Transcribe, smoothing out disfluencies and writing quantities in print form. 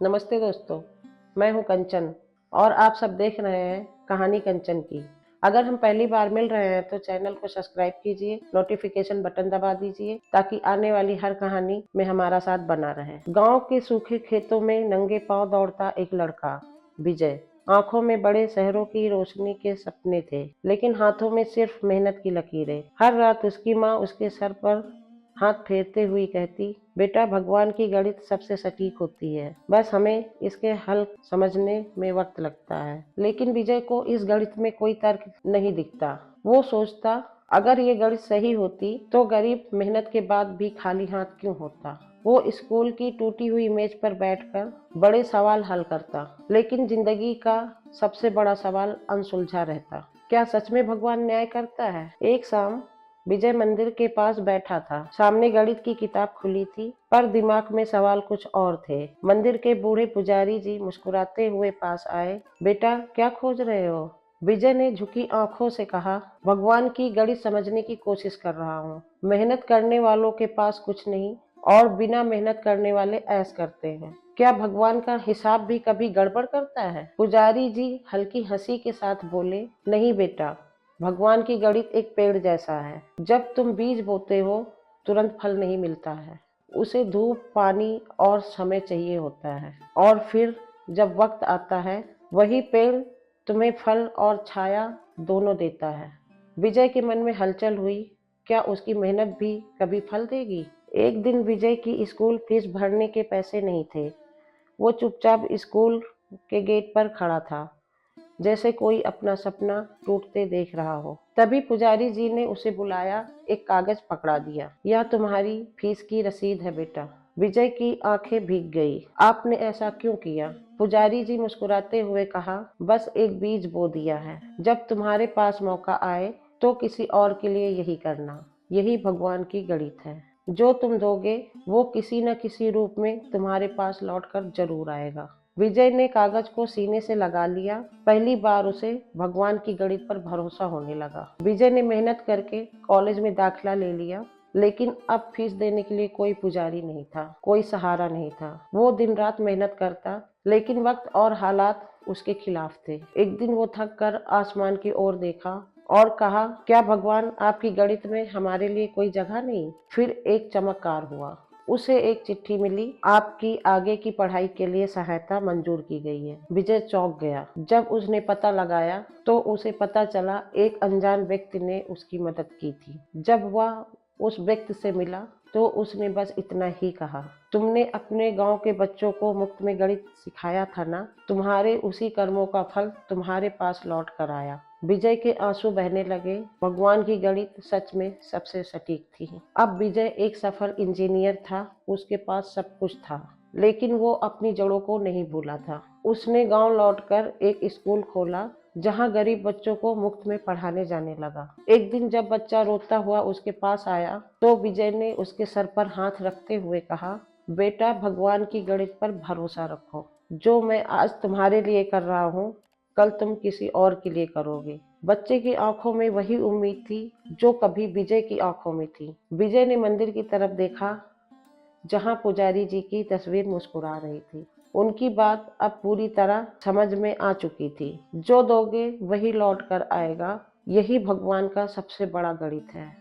नमस्ते दोस्तों, मैं हूं कंचन और आप सब देख रहे हैं कहानी कंचन की। अगर हम पहली बार मिल रहे हैं तो चैनल को सब्सक्राइब कीजिए, नोटिफिकेशन बटन दबा दीजिए ताकि आने वाली हर कहानी में हमारा साथ बना रहे। गांव के सूखे खेतों में नंगे पांव दौड़ता एक लड़का, विजय। आंखों में बड़े शहरों की रोशनी के सपने थे, लेकिन हाथों में सिर्फ मेहनत की लकीरें। हर रात उसकी माँ उसके सर पर हाथ फेरते हुई कहती, बेटा भगवान की गणित सबसे सटीक होती है, बस हमें इसके हल समझने में वक्त लगता है। लेकिन विजय को इस गणित में कोई तर्क नहीं दिखता। वो सोचता, अगर ये गणित सही होती तो गरीब मेहनत के बाद भी खाली हाथ क्यों होता। वो स्कूल की टूटी हुई मेज पर बैठकर बड़े सवाल हल करता, लेकिन जिंदगी का सबसे बड़ा सवाल अनसुलझा रहता। क्या सच में भगवान न्याय करता है? एक शाम विजय मंदिर के पास बैठा था। सामने गणित की किताब खुली थी, पर दिमाग में सवाल कुछ और थे। मंदिर के बूढ़े पुजारी जी मुस्कुराते हुए पास आए। बेटा, क्या खोज रहे हो? विजय ने झुकी आंखों से कहा, भगवान की गणित समझने की कोशिश कर रहा हूँ। मेहनत करने वालों के पास कुछ नहीं और बिना मेहनत करने वाले ऐश करते हैं। क्या भगवान का हिसाब भी कभी गड़बड़ करता है? पुजारी जी हल्की हंसी के साथ बोले, नहीं बेटा, भगवान की गणित एक पेड़ जैसा है। जब तुम बीज बोते हो तुरंत फल नहीं मिलता है, उसे धूप, पानी और समय चाहिए होता है, और फिर जब वक्त आता है वही पेड़ तुम्हें फल और छाया दोनों देता है। विजय के मन में हलचल हुई, क्या उसकी मेहनत भी कभी फल देगी? एक दिन विजय की स्कूल फीस भरने के पैसे नहीं थे। वो चुपचाप स्कूल के गेट पर खड़ा था, जैसे कोई अपना सपना टूटते देख रहा हो। तभी पुजारी जी ने उसे बुलाया, एक कागज पकड़ा दिया। यह तुम्हारी फीस की रसीद है बेटा। विजय की आंखें भीग गई। आपने ऐसा क्यों किया? पुजारी जी मुस्कुराते हुए कहा, बस एक बीज बो दिया है। जब तुम्हारे पास मौका आए तो किसी और के लिए यही करना। यही भगवान की गणित है। जो तुम दोगे वो किसी न किसी रूप में तुम्हारे पास लौटकर जरूर आएगा। विजय ने कागज को सीने से लगा लिया। पहली बार उसे भगवान की गणित पर भरोसा होने लगा। विजय ने मेहनत करके कॉलेज में दाखिला ले लिया, लेकिन अब फीस देने के लिए कोई पुजारी नहीं था, कोई सहारा नहीं था। वो दिन रात मेहनत करता, लेकिन वक्त और हालात उसके खिलाफ थे। एक दिन वो थक कर आसमान की ओर देखा और कहा, क्या भगवान आपकी गणित में हमारे लिए कोई जगह नहीं? फिर एक चमत्कार हुआ। उसे एक चिट्ठी मिली, आपकी आगे की पढ़ाई के लिए सहायता मंजूर की गई है। विजय चौंक गया। जब उसने पता लगाया तो उसे पता चला एक अनजान व्यक्ति ने उसकी मदद की थी। जब वह उस व्यक्ति से मिला तो उसने बस इतना ही कहा, तुमने अपने गांव के बच्चों को मुफ्त में गणित सिखाया था ना, तुम्हारे उसी कर्मों का फल तुम्हारे पास लौट कर आया। विजय के आंसू बहने लगे। भगवान की गणित सच में सबसे सटीक थी। अब विजय एक सफल इंजीनियर था, उसके पास सब कुछ था, लेकिन वो अपनी जड़ों को नहीं भूला था। उसने गांव लौटकर एक स्कूल खोला, जहां गरीब बच्चों को मुफ्त में पढ़ाने जाने लगा। एक दिन जब बच्चा रोता हुआ उसके पास आया तो विजय ने उसके सर पर हाथ रखते हुए कहा, बेटा भगवान की गणित पर भरोसा रखो। जो मैं आज तुम्हारे लिए कर रहा हूँ, कल तुम किसी और के लिए करोगे। बच्चे की आंखों में वही उम्मीद थी जो कभी विजय की आंखों में थी। विजय ने मंदिर की तरफ देखा, जहां पुजारी जी की तस्वीर मुस्कुरा रही थी। उनकी बात अब पूरी तरह समझ में आ चुकी थी। जो दोगे वही लौट कर आएगा। यही भगवान का सबसे बड़ा गणित है।